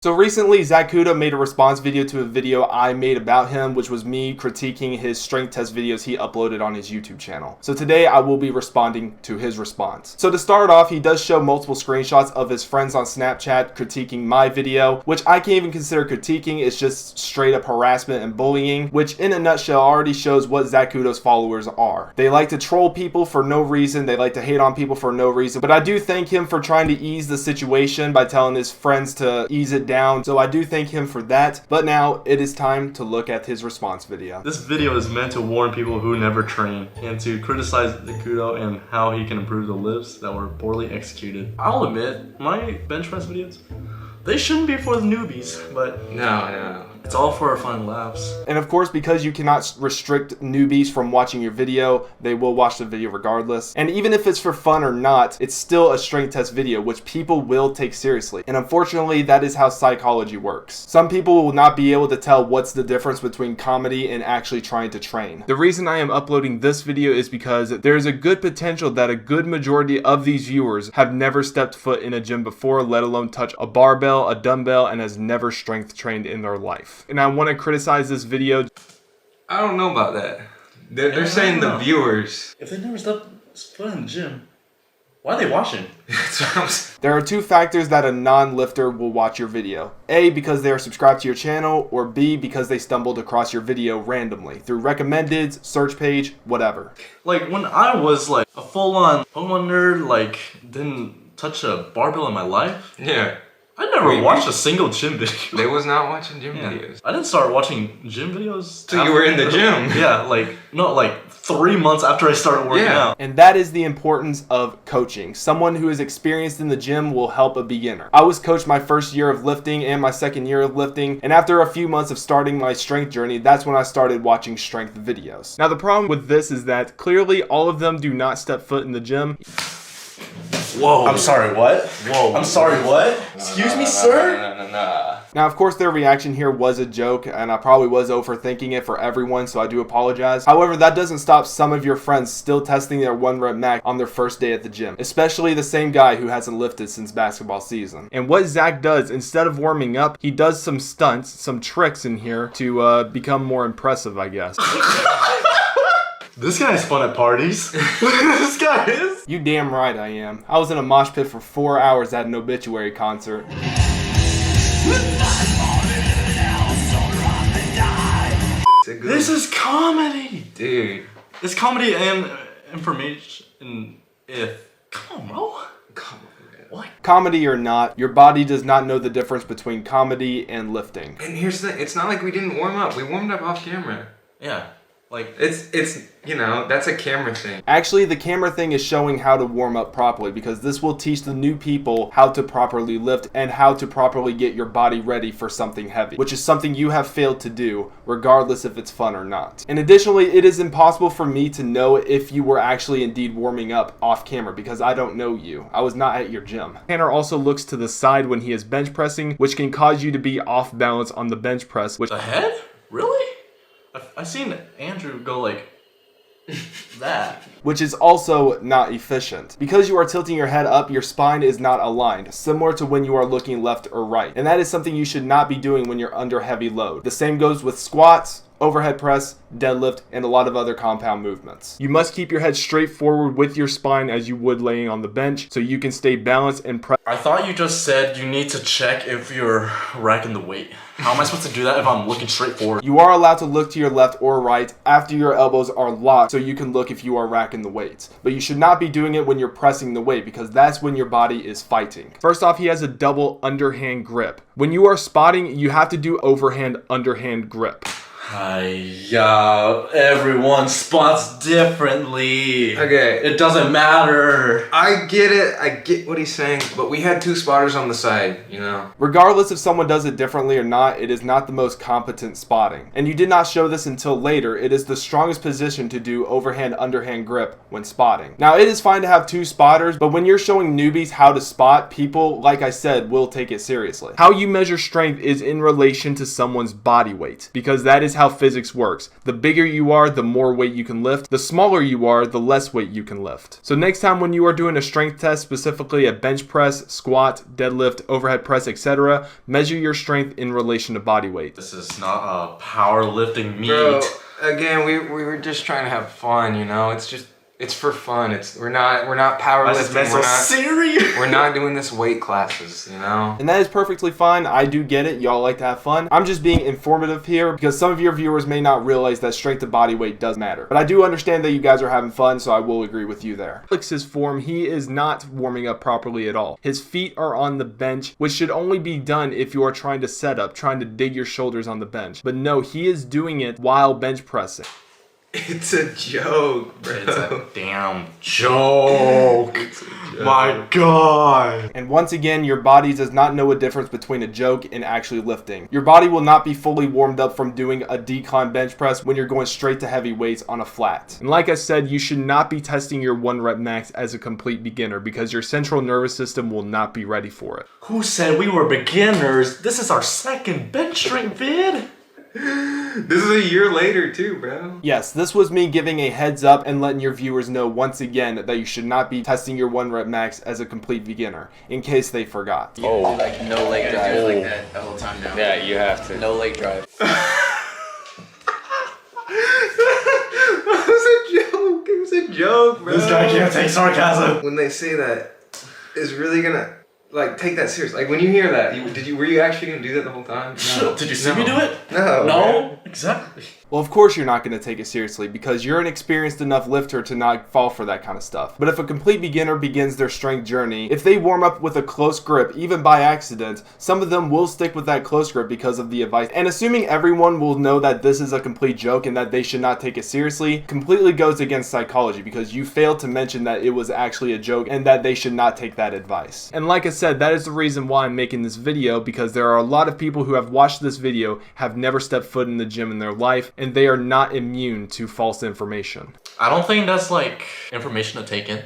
So recently, Zacudo made a response video to a video I made about him, which was me critiquing his strength test videos he uploaded on his YouTube channel. So today I will be responding to his response. So to start off, he does show multiple screenshots of his friends on Snapchat critiquing my video, which I can't even consider critiquing. It's just straight up harassment and bullying, which in a nutshell already shows what Zacudo's followers are. They like to troll people for no reason. They like to hate on people for no reason. But I do thank him for trying to ease the situation by telling his friends to ease it down, so I do thank him for that. But now it is time to look at his response video. This video is meant to warn people who never train and to criticize Zacudo and how he can improve the lifts that were poorly executed. I'll admit, my bench press videos, they shouldn't be for the newbies, but no. It's all for our fun laughs. And of course, because you cannot restrict newbies from watching your video, they will watch the video regardless. And even if it's for fun or not, it's still a strength test video, which people will take seriously. And unfortunately, that is how psychology works. Some people will not be able to tell what's the difference between comedy and actually trying to train. The reason I am uploading this video is because there is a good potential that a good majority of these viewers have never stepped foot in a gym before, let alone touch a barbell, a dumbbell, and has never strength trained in their life. And I want to criticize this video. I don't know about that. They're saying the viewers. If they never stepped foot in the gym, why are they watching? There are two factors that a non-lifter will watch your video. A, because they are subscribed to your channel, or B, because they stumbled across your video randomly through recommended, search page, whatever. Like when I was like a full-on Pokemon nerd, like didn't touch a barbell in my life. Yeah. I never watched a single gym video. They was not watching gym videos. I didn't start watching gym videos. So you were in the gym. Yeah, like 3 months after I started working out. And that is the importance of coaching. Someone who is experienced in the gym will help a beginner. I was coached my first year of lifting and my second year of lifting, and after a few months of starting my strength journey, that's when I started watching strength videos. Now the problem with this is that clearly all of them do not step foot in the gym. Whoa. I'm sorry, what? Whoa. I'm sorry, what? Excuse me, sir? Now, of course, their reaction here was a joke, and I probably was overthinking it for everyone, so I do apologize. However, that doesn't stop some of your friends still testing their 1-rep max on their first day at the gym, especially the same guy who hasn't lifted since basketball season. And what Zach does, instead of warming up, he does some stunts, some tricks in here to become more impressive, I guess. This guy's fun at parties. This guy is. You damn right I am. I was in a mosh pit for 4 hours at an obituary concert. This is comedy! Dude. It's comedy and information if... Come on, bro. Come on, man. What? Comedy or not, your body does not know the difference between comedy and lifting. And here's the thing, it's not like we didn't warm up. We warmed up off camera. Yeah. Like, it's you know, that's a camera thing. Actually, the camera thing is showing how to warm up properly, because this will teach the new people how to properly lift and how to properly get your body ready for something heavy, which is something you have failed to do, regardless if it's fun or not. And additionally, it is impossible for me to know if you were actually indeed warming up off camera, because I don't know you. I was not at your gym. Tanner also looks to the side when he is bench pressing, which can cause you to be off balance on the bench press, which... The head? Really? I've seen Andrew go like that. Which is also not efficient. Because you are tilting your head up, your spine is not aligned, similar to when you are looking left or right. And that is something you should not be doing when you're under heavy load. The same goes with squats, overhead press, deadlift, and a lot of other compound movements. You must keep your head straight forward with your spine as you would laying on the bench, so you can stay balanced and press. I thought you just said you need to check if you're racking the weight. How am I supposed to do that if I'm looking straight forward? You are allowed to look to your left or right after your elbows are locked, so you can look if you are racking the weights. But you should not be doing it when you're pressing the weight, because that's when your body is fighting. First off, he has a double underhand grip. When you are spotting, you have to do overhand underhand grip. Everyone spots differently. Okay. It doesn't matter. I get it. I get what he's saying, but we had 2 spotters on the side, you know. Regardless if someone does it differently or not, it is not the most competent spotting. And you did not show this until later. It is the strongest position to do overhand underhand grip when spotting. Now, it is fine to have 2 spotters, but when you're showing newbies how to spot, people, like I said, will take it seriously. How you measure strength is in relation to someone's body weight, because that is how physics works. The bigger you are, the more weight you can lift. The smaller you are, the less weight you can lift. So next time when you are doing a strength test, specifically a bench press, squat, deadlift, overhead press, etc., measure your strength in relation to body weight. This is not a powerlifting meet. Bro, again, we were just trying to have fun, you know. It's for fun. We're not powerlifting. We're not doing this weight classes, you know. And that is perfectly fine. I do get it. Y'all like to have fun. I'm just being informative here because some of your viewers may not realize that strength to body weight does matter. But I do understand that you guys are having fun, so I will agree with you there. His form, he is not warming up properly at all. His feet are on the bench, which should only be done if you are trying to set up, trying to dig your shoulders on the bench. But no, he is doing it while bench pressing. It's a joke, bro. It's a damn joke. My God. And once again, your body does not know a difference between a joke and actually lifting. Your body will not be fully warmed up from doing a decline bench press when you're going straight to heavy weights on a flat. And like I said, you should not be testing your 1 rep max as a complete beginner because your central nervous system will not be ready for it. Who said we were beginners? This is our second bench strength vid. This is a year later too, bro. Yes, this was me giving a heads up and letting your viewers know once again that you should not be testing your 1 rep max as a complete beginner, in case they forgot. Oh. Like no leg drive. Do it like that the whole time now. Yeah, you have to. No leg drive. It was a joke. It was a joke, bro. This guy can't take sarcasm. When they say that, is really gonna take that serious. Like when you hear that, were you actually gonna do that the whole time? No. Did you see me do it? No. No. Exactly. Well, of course you're not going to take it seriously because you're an experienced enough lifter to not fall for that kind of stuff. But if a complete beginner begins their strength journey, if they warm up with a close grip, even by accident, some of them will stick with that close grip because of the advice. And assuming everyone will know that this is a complete joke and that they should not take it seriously, completely goes against psychology because you failed to mention that it was actually a joke and that they should not take that advice. And like I said, that is the reason why I'm making this video, because there are a lot of people who have watched this video, have never stepped foot in the gym in their life, and they are not immune to false information. I don't think that's like information to take in.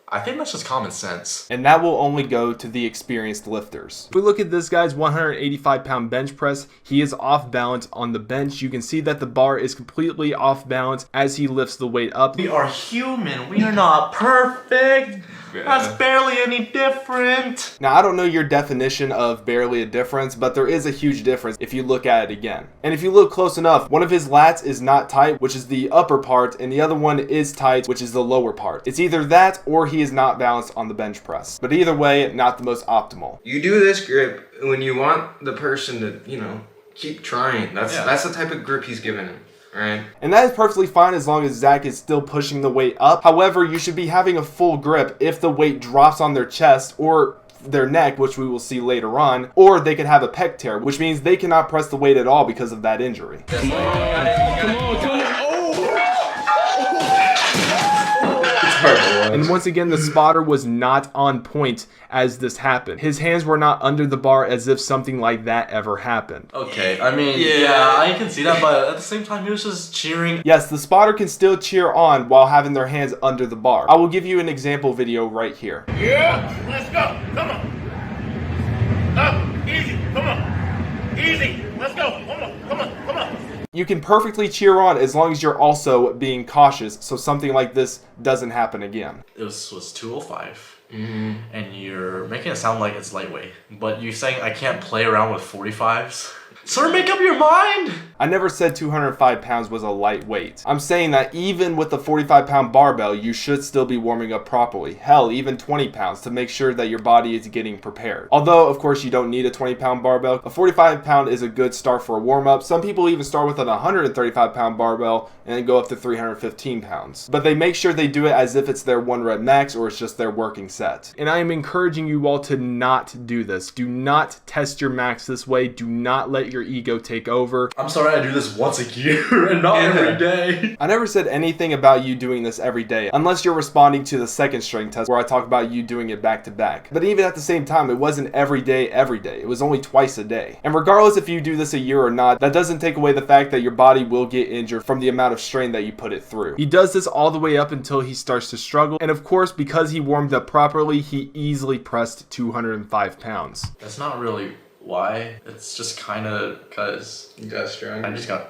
I think that's just common sense. And that will only go to the experienced lifters. If we look at this guy's 185-pound bench press, he is off balance on the bench. You can see that the bar is completely off balance as he lifts the weight up. We are human. We are not perfect. That's barely any different. Now, I don't know your definition of barely a difference, but there is a huge difference if you look at it again. And if you look close enough, one of his lats is not tight, which is the upper part, and the other one is tight, which is the lower part. It's either that or he is not balanced on the bench press. But either way, not the most optimal. You do this grip when you want the person to, keep trying. That's the type of grip he's giving him. Right. And that is perfectly fine as long as Zach is still pushing the weight up. However, you should be having a full grip if the weight drops on their chest or their neck, which we will see later on, or they could have a pec tear, which means they cannot press the weight at all because of that injury. Come on. And once again, the spotter was not on point as this happened. His hands were not under the bar as if something like that ever happened. Okay, I mean, yeah, I can see that, but at the same time, he was just cheering. Yes, the spotter can still cheer on while having their hands under the bar. I will give you an example video right here. Yeah, let's go. Come on. Up, easy. Come on. Easy. Let's go. Come on. You can perfectly cheer on as long as you're also being cautious so something like this doesn't happen again. This was 205, and you're making it sound like it's lightweight, but you're saying I can't play around with 45s? Sir, make up your mind! I never said 205 pounds was a lightweight. I'm saying that even with the 45-pound barbell, you should still be warming up properly. Hell, even 20 pounds to make sure that your body is getting prepared. Although, of course, you don't need a 20-pound barbell. A 45-pound is a good start for a warm-up. Some people even start with an 135-pound barbell and then go up to 315 pounds. But they make sure they do it as if it's their 1 rep max or it's just their working set. And I am encouraging you all to not do this. Do not test your max this way. Do not let your ego take over. I'm sorry I do this once a year and not every day. I never said anything about you doing this every day, unless you're responding to the second strength test where I talk about you doing it back to back. But even at the same time, it wasn't every day. It was only twice a day. And regardless if you do this a year or not, that doesn't take away the fact that your body will get injured from the amount of strain that you put it through. He does this all the way up until he starts to struggle. And of course, because he warmed up properly, he easily pressed 205 pounds. That's not really why. It's just kind of because you got strong. I just got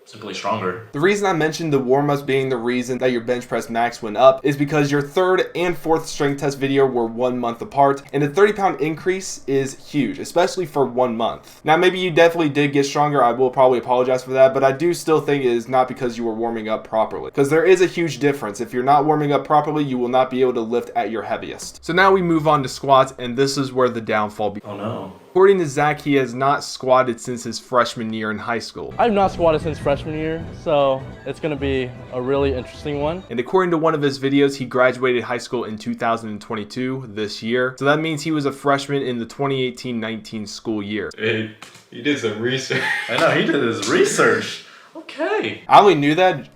simply stronger. The reason I mentioned the warm-ups being the reason that your bench press max went up is because your third and fourth strength test video were 1 month apart, and a 30-pound increase is huge, especially for 1 month. Now, maybe you definitely did get stronger. I will probably apologize for that, but I do still think it is not because you were warming up properly, because there is a huge difference. If you're not warming up properly, you will not be able to lift at your heaviest. So now we move on to squats, and this is where the downfall begins. Oh no. According to Zach, he has not squatted since his freshman year in high school. I've not squatted since freshman year, so it's going to be a really interesting one. And according to one of his videos, he graduated high school in 2022, this year. So that means he was a freshman in the 2018-19 school year. Hey, he did some research. I know, he did his research. Okay. I only knew that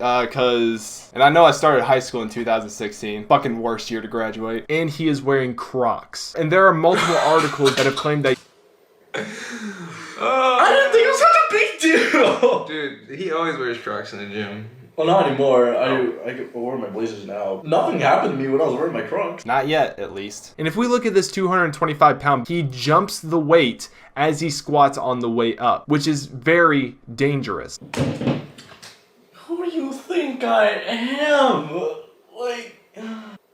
and I know I started high school in 2016. Fucking worst year to graduate. And he is wearing Crocs. And there are multiple articles that have claimed that I didn't think it was such a big deal. Dude, he always wears Crocs in the gym. Well, not anymore. I wear my blazers now. Nothing happened to me when I was wearing my Crocs. not yet, at least. And if we look at this 225-pound, he jumps the weight as he squats on the way up, which is very dangerous. Who do you think I am? Like,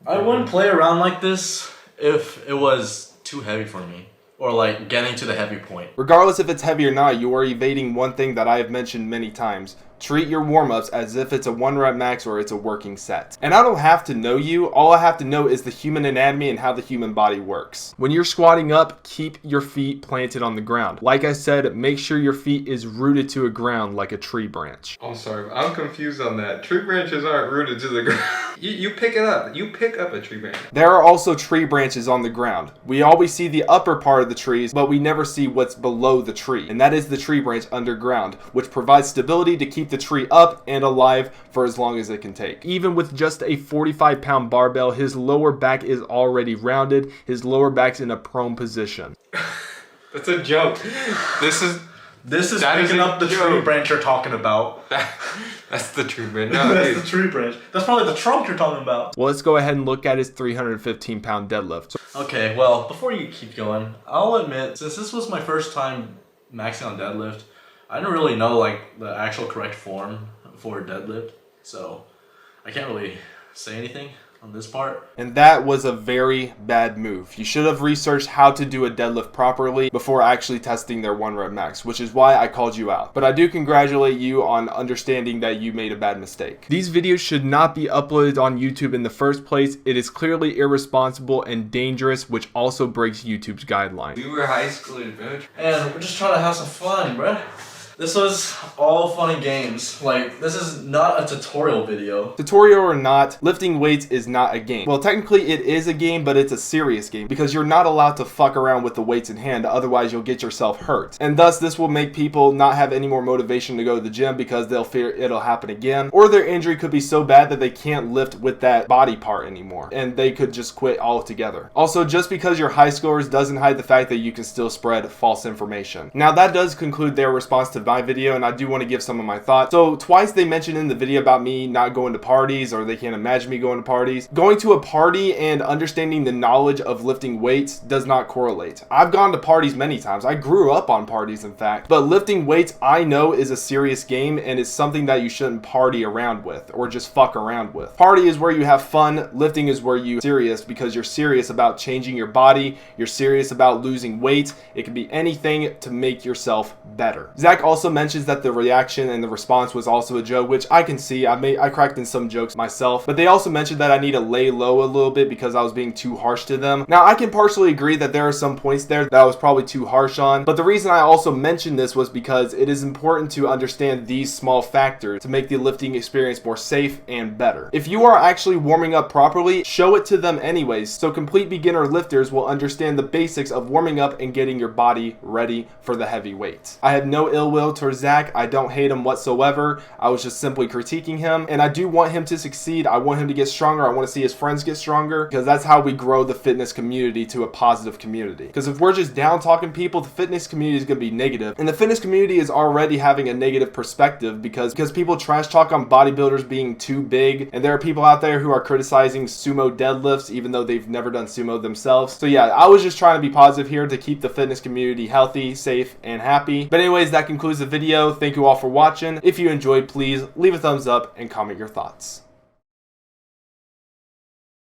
I wouldn't play around like this if it was too heavy for me. Or like getting to the heavy point. Regardless if it's heavy or not, you are evading one thing that I have mentioned many times. Treat your warm-ups as if it's a 1 rep max or it's a working set. And I don't have to know you. All I have to know is the human anatomy and how the human body works. When you're squatting up, keep your feet planted on the ground. Like I said, make sure your feet is rooted to a ground like a tree branch. I'm sorry, I'm confused on that. Tree branches aren't rooted to the ground. You pick it up. You pick up a tree branch. There are also tree branches on the ground. We always see the upper part of the trees, but we never see what's below the tree. And that is the tree branch underground, which provides stability to keep the tree up and alive for as long as it can take. Even with just a 45-pound barbell, his lower back is already rounded. His lower back's in a prone position. That's a joke. This is picking up the tree branch you're talking about. That's the tree branch. No, That's dude. the tree branch. That's probably the trunk you're talking about. Well, let's go ahead and look at his 315-pound deadlift. Okay, well, before you keep going, I'll admit, since this was my first time maxing on deadlift, I didn't really know like the actual correct form for deadlift, so I can't really say anything on this part. And that was a very bad move. You should have researched how to do a deadlift properly before actually testing their 1 rep max, which is why I called you out. But I do congratulate you on understanding that you made a bad mistake. These videos should not be uploaded on YouTube in the first place. It is clearly irresponsible and dangerous, which also breaks YouTube's guidelines. We were high schoolers, bro. And we're just trying to have some fun, bruh. This was all fun and games. Like, this is not a tutorial video. Tutorial or not, lifting weights is not a game. Well, technically it is a game, but it's a serious game because you're not allowed to fuck around with the weights in hand, otherwise you'll get yourself hurt. And thus this will make people not have any more motivation to go to the gym because they'll fear it'll happen again, or their injury could be so bad that they can't lift with that body part anymore and they could just quit altogether. Also, just because you're high schoolers doesn't hide the fact that you can still spread false information. Now that does conclude their response to my video, and I do want to give some of my thoughts. So twice they mentioned in the video about me not going to parties, or they can't imagine me going to parties. Going to a party and understanding the knowledge of lifting weights does not correlate. I've gone to parties many times. I grew up on parties, in fact. But lifting weights, I know, is a serious game and is something that you shouldn't party around with or just fuck around with. Party is where you have fun. Lifting is where you're serious because you're serious about changing your body. You're serious about losing weight. It can be anything to make yourself better. Zach also mentions that the reaction and the response was also a joke, which I can see. I cracked in some jokes myself, but they also mentioned that I need to lay low a little bit because I was being too harsh to them. Now, I can partially agree that there are some points there that I was probably too harsh on, but the reason I also mentioned this was because it is important to understand these small factors to make the lifting experience more safe and better. If you are actually warming up properly, show it to them anyways, so complete beginner lifters will understand the basics of warming up and getting your body ready for the heavy weights. I have no ill will towards Zach. I don't hate him whatsoever. I was just simply critiquing him, and I do want him to succeed. I want him to get stronger. I want to see his friends get stronger because that's how we grow the fitness community to a positive community. Because if we're just down talking people, the fitness community is going to be negative, and the fitness community is already having a negative perspective because people trash talk on bodybuilders being too big, and there are people out there who are criticizing sumo deadlifts even though they've never done sumo themselves. So yeah, I was just trying to be positive here to keep the fitness community healthy, safe, and happy. But anyways, that concludes concludes the video. Thank you all for watching. If you enjoyed, please leave a thumbs up and comment your thoughts.